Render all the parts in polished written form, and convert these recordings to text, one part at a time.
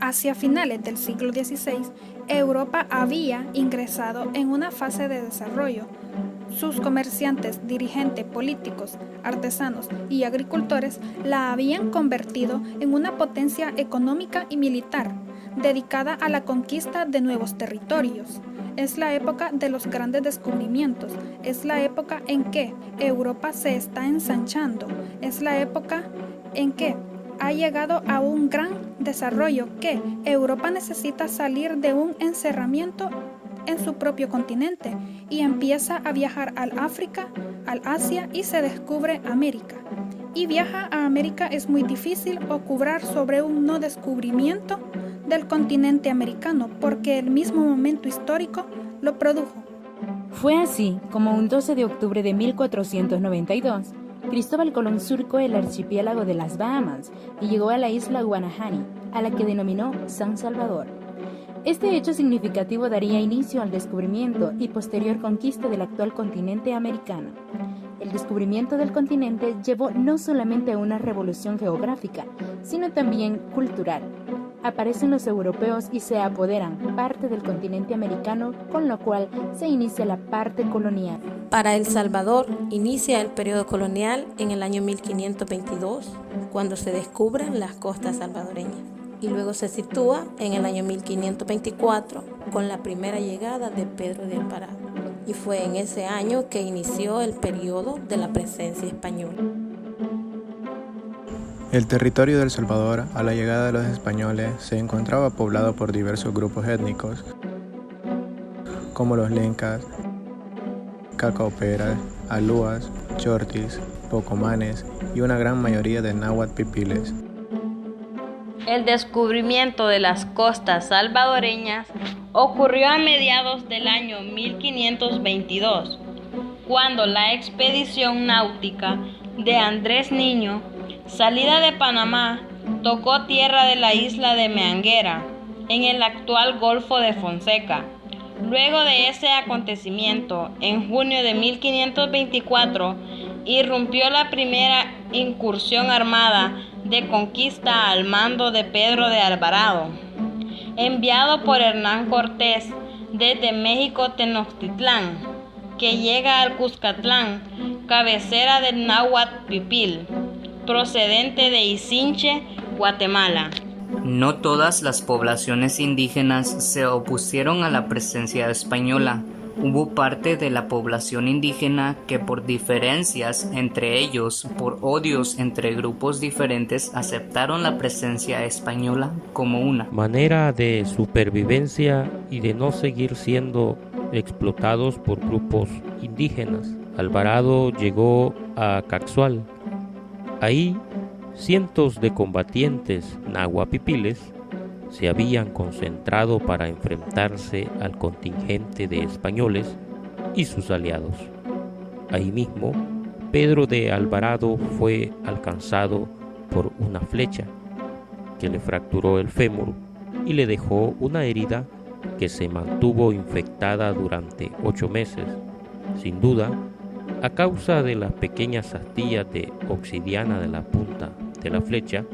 Hacia finales del siglo XVI, Europa había ingresado en una fase de desarrollo. Sus comerciantes, dirigentes políticos, artesanos y agricultores la habían convertido en una potencia económica y militar, dedicada a la conquista de nuevos territorios. Es la época de los grandes descubrimientos, es la época en que Europa se está ensanchando, es la época en que ha llegado a un gran desarrollo, que Europa necesita salir de un encerramiento en su propio continente y empieza a viajar al África, al Asia y se descubre América. Y viaja a América es muy difícil ocurrir sobre un no descubrimiento del continente americano, porque el mismo momento histórico lo produjo. Fue así como un 12 de octubre de 1492, Cristóbal Colón surcó el archipiélago de las Bahamas y llegó a la isla Guanahani, a la que denominó San Salvador. Este hecho significativo daría inicio al descubrimiento y posterior conquista del actual continente americano. El descubrimiento del continente llevó no solamente a una revolución geográfica, sino también cultural. Aparecen los europeos y se apoderan parte del continente americano, con lo cual se inicia la parte colonial. Para El Salvador inicia el periodo colonial en el año 1522, cuando se descubren las costas salvadoreñas, y luego se sitúa en el año 1524 con la primera llegada de Pedro de Alvarado, y fue en ese año que inició el periodo de la presencia española. El territorio de El Salvador, a la llegada de los españoles, se encontraba poblado por diversos grupos étnicos, como los lencas, cacaoperas, alúas, chortis, pocomanes y una gran mayoría de náhuatl pipiles. El descubrimiento de las costas salvadoreñas ocurrió a mediados del año 1522, cuando la expedición náutica de Andrés Niño, salida de Panamá, tocó tierra de la isla de Meanguera, en el actual Golfo de Fonseca. Luego de ese acontecimiento, en junio de 1524, irrumpió la primera incursión armada de conquista al mando de Pedro de Alvarado, enviado por Hernán Cortés desde México Tenochtitlán, que llega al Cuscatlán, cabecera del náhuatl pipil, procedente de Izinche, Guatemala. No todas las poblaciones indígenas se opusieron a la presencia española. Hubo parte de la población indígena que, por diferencias entre ellos, por odios entre grupos diferentes, aceptaron la presencia española como una manera de supervivencia y de no seguir siendo explotados por grupos indígenas. Alvarado llegó a Caxual. Ahí, cientos de combatientes nahuapipiles se habían concentrado para enfrentarse al contingente de españoles y sus aliados. Ahí mismo, Pedro de Alvarado fue alcanzado por una flecha que le fracturó el fémur y le dejó una herida que se mantuvo infectada durante 8 meses. Sin duda, a causa de las pequeñas astillas de obsidiana de la punta de la flecha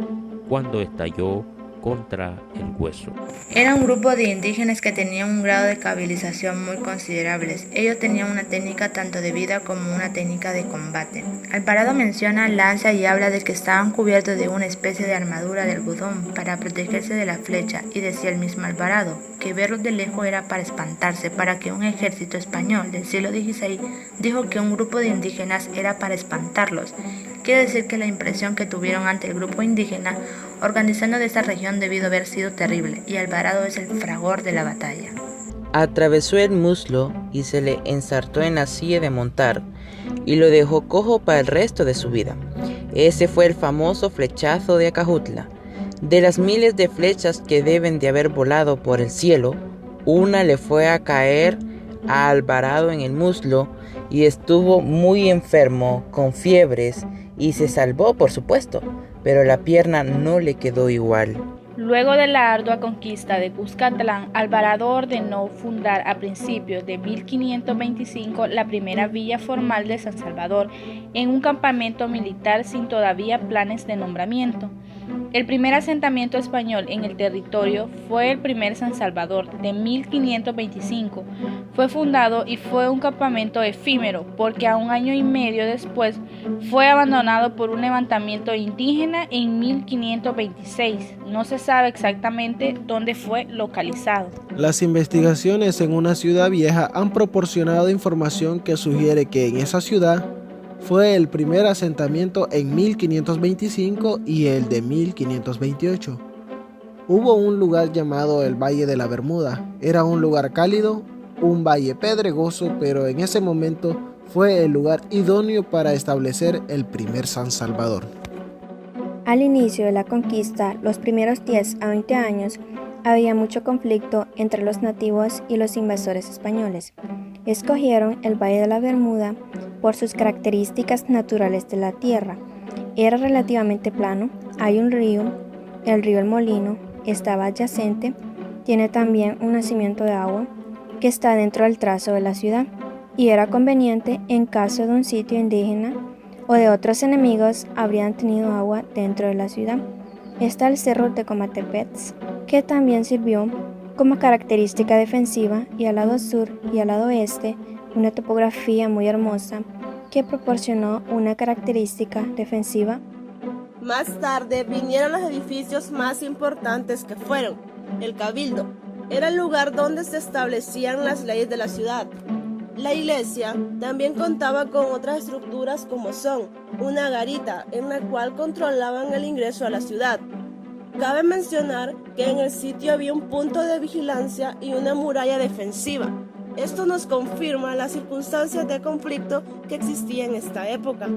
cuando estalló contra el hueso. Era un grupo de indígenas que tenían un grado de civilización muy considerable. Ellos tenían una técnica tanto de vida como una técnica de combate. Alvarado menciona lanza y habla de que estaban cubiertos de una especie de armadura de algodón para protegerse de la flecha, y decía el mismo Alvarado que verlos de lejos era para espantarse, para que un ejército español del siglo XVI dijo que un grupo de indígenas era para espantarlos. Quiere decir que la impresión que tuvieron ante el grupo indígena organizando de esta región debió haber sido terrible, y Alvarado es el fragor de la batalla. Atravesó el muslo y se le ensartó en la silla de montar y lo dejó cojo para el resto de su vida. Ese fue el famoso flechazo de Acajutla. De las miles de flechas que deben de haber volado por el cielo, una le fue a caer a Alvarado en el muslo y estuvo muy enfermo, con fiebres, y se salvó, por supuesto, pero la pierna no le quedó igual. Luego de la ardua conquista de Cuscatlán, Alvarado ordenó fundar a principios de 1525 la primera villa formal de San Salvador, en un campamento militar sin todavía planes de nombramiento. El primer asentamiento español en el territorio fue el primer San Salvador de 1525. Fue fundado y fue un campamento efímero porque a un año y medio después fue abandonado por un levantamiento indígena en 1526. No se sabe exactamente dónde fue localizado. Las investigaciones en una ciudad vieja han proporcionado información que sugiere que en esa ciudad fue el primer asentamiento en 1525 y el de 1528. Hubo un lugar llamado el Valle de la Bermuda. Era un lugar cálido, un valle pedregoso, pero en ese momento fue el lugar idóneo para establecer el primer San Salvador. Al inicio de la conquista, los primeros 10 a 20 años, había mucho conflicto entre los nativos y los invasores españoles. Escogieron el Valle de la Bermuda por sus características naturales de la tierra. Era relativamente plano, hay un río, el río El Molino, estaba adyacente, tiene también un nacimiento de agua que está dentro del trazo de la ciudad y era conveniente en caso de un sitio indígena o de otros enemigos habrían tenido agua dentro de la ciudad. Está el cerro de Comatepetz, que también sirvió como característica defensiva, y al lado sur y al lado oeste una topografía muy hermosa que proporcionó una característica defensiva. Más tarde vinieron los edificios más importantes que fueron el Cabildo. Era el lugar donde se establecían las leyes de la ciudad. La iglesia también contaba con otras estructuras como son una garita en la cual controlaban el ingreso a la ciudad. Cabe mencionar que en el sitio había un punto de vigilancia y una muralla defensiva. Esto nos confirma las circunstancias de conflicto que existía en esta época.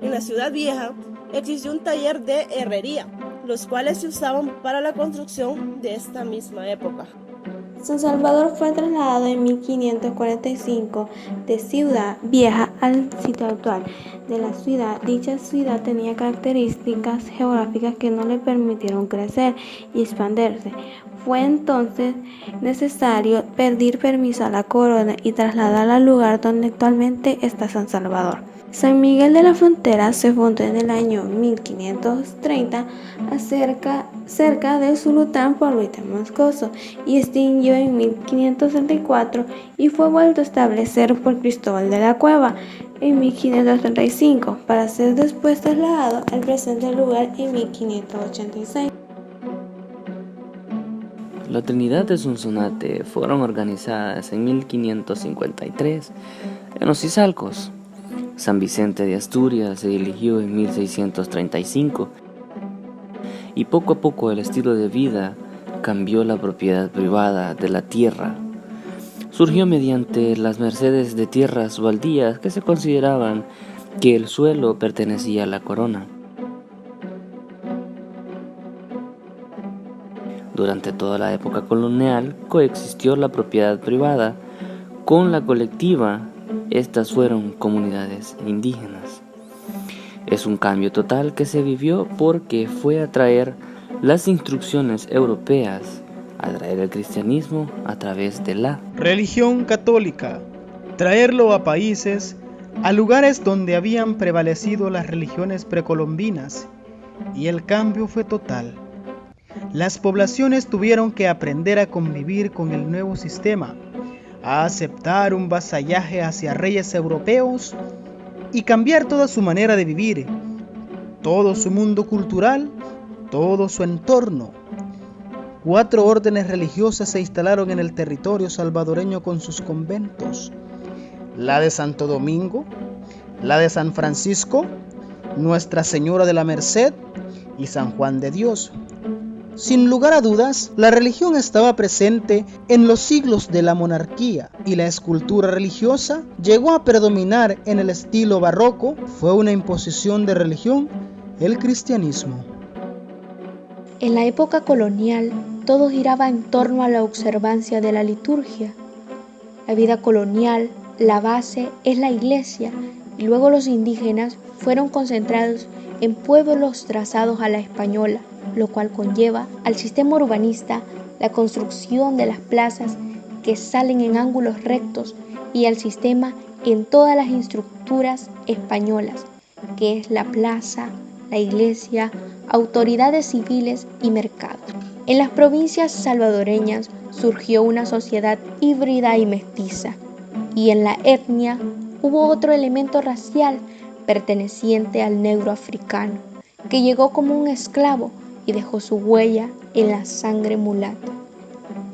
En la ciudad vieja existió un taller de herrería, los cuales se usaban para la construcción de esta misma época. San Salvador fue trasladado en 1545 de Ciudad Vieja al sitio actual de la ciudad. Dicha ciudad tenía características geográficas que no le permitieron crecer y expandirse. Fue entonces necesario pedir permiso a la corona y trasladarla al lugar donde actualmente está San Salvador. San Miguel de la Frontera se fundó en el año 1530 cerca de Sulután por Luis de Moscoso y extinguió en 1534 y fue vuelto a establecer por Cristóbal de la Cueva en 1535 para ser después trasladado al presente lugar en 1586. La Trinidad de Sonsonate fueron organizadas en 1553 en los Izalcos. San Vicente de Asturias se eligió en 1635 y poco a poco el estilo de vida cambió la propiedad privada de la tierra. Surgió mediante las mercedes de tierras baldías que se consideraban que el suelo pertenecía a la corona. Durante toda la época colonial coexistió la propiedad privada con la colectiva. Estas fueron comunidades indígenas. Es un cambio total que se vivió porque fue a traer las instrucciones europeas, a traer el cristianismo a través de la religión católica, traerlo a países, a lugares donde habían prevalecido las religiones precolombinas, y el cambio fue total. Las poblaciones tuvieron que aprender a convivir con el nuevo sistema, a aceptar un vasallaje hacia reyes europeos y cambiar toda su manera de vivir, todo su mundo cultural, todo su entorno. 4 órdenes religiosas se instalaron en el territorio salvadoreño con sus conventos: la de Santo Domingo, la de San Francisco, Nuestra Señora de la Merced y San Juan de Dios. Sin lugar a dudas, la religión estaba presente en los siglos de la monarquía y la escultura religiosa llegó a predominar en el estilo barroco. Fue una imposición de religión, el cristianismo. En la época colonial, todo giraba en torno a la observancia de la liturgia. La vida colonial, la base es la iglesia, y luego los indígenas fueron concentrados en pueblos trazados a la española, lo cual conlleva al sistema urbanista la construcción de las plazas que salen en ángulos rectos y al sistema en todas las estructuras españolas, que es la plaza, la iglesia, autoridades civiles y mercados. En las provincias salvadoreñas surgió una sociedad híbrida y mestiza, y en la etnia hubo otro elemento racial perteneciente al negro africano, que llegó como un esclavo y dejó su huella en la sangre mulata.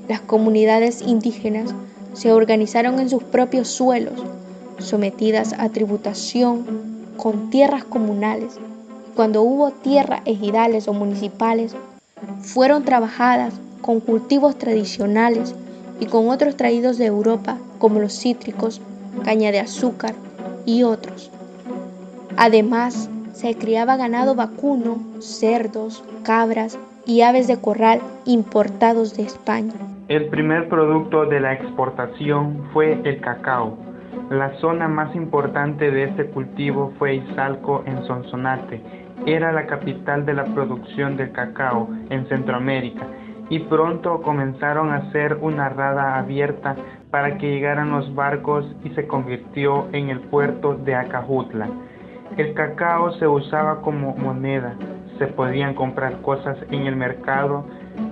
Las comunidades indígenas se organizaron en sus propios suelos, sometidas a tributación con tierras comunales. Cuando hubo tierras ejidales o municipales, fueron trabajadas con cultivos tradicionales y con otros traídos de Europa, como los cítricos, caña de azúcar y otros. Además, se criaba ganado vacuno, cerdos, cabras y aves de corral importados de España. El primer producto de la exportación fue el cacao. La zona más importante de este cultivo fue Izalco en Sonsonate. Era la capital de la producción del cacao en Centroamérica y pronto comenzaron a hacer una rada abierta para que llegaran los barcos y se convirtió en el puerto de Acajutla. El cacao se usaba como moneda, se podían comprar cosas en el mercado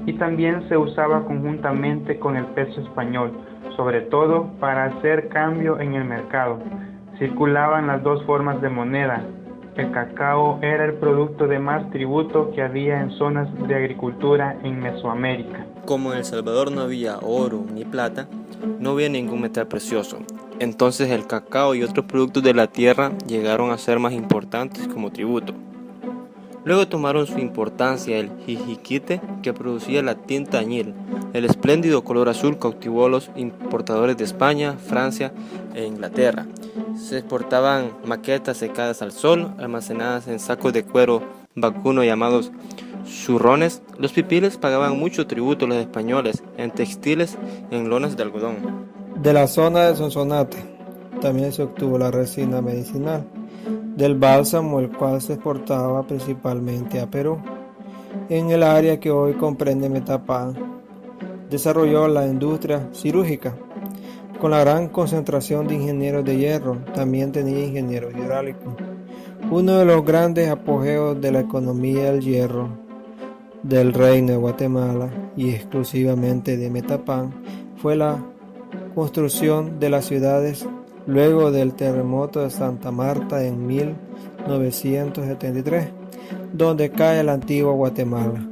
y también se usaba conjuntamente con el peso español, sobre todo para hacer cambio en el mercado. Circulaban las dos formas de moneda. El cacao era el producto de más tributo que había en zonas de agricultura en Mesoamérica. Como en El Salvador no había oro ni plata, no había ningún metal precioso. Entonces el cacao y otros productos de la tierra llegaron a ser más importantes como tributo. Luego tomaron su importancia el jijiquite, que producía la tinta añil. El espléndido color azul cautivó a los importadores de España, Francia e Inglaterra. Se exportaban maquetas secadas al sol, almacenadas en sacos de cuero vacuno llamados zurrones. Los pipiles pagaban mucho tributo a los españoles en textiles y en lonas de algodón. De la zona de Sonsonate también se obtuvo la resina medicinal del bálsamo, el cual se exportaba principalmente a Perú. En el área que hoy comprende Metapán, desarrolló la industria cirúrgica. Con la gran concentración de ingenieros de hierro, también tenía ingenieros hidráulicos. Uno de los grandes apogeos de la economía del hierro del Reino de Guatemala y exclusivamente de Metapán fue la construcción de las ciudades luego del terremoto de Santa Marta en 1973, donde cae la antigua Guatemala.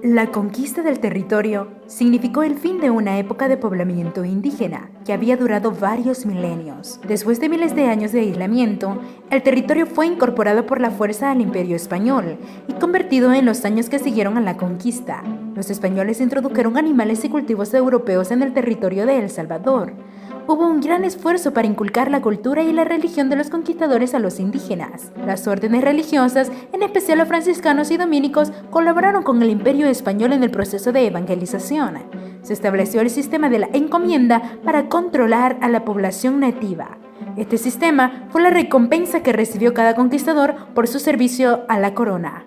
La conquista del territorio significó el fin de una época de poblamiento indígena que había durado varios milenios. Después de miles de años de aislamiento, el territorio fue incorporado por la fuerza al Imperio Español y convertido en los años que siguieron a la conquista. Los españoles introdujeron animales y cultivos europeos en el territorio de El Salvador. Hubo un gran esfuerzo para inculcar la cultura y la religión de los conquistadores a los indígenas. Las órdenes religiosas, en especial los franciscanos y dominicos, colaboraron con el Imperio Español en el proceso de evangelización. Se estableció el sistema de la encomienda para controlar a la población nativa. Este sistema fue la recompensa que recibió cada conquistador por su servicio a la corona.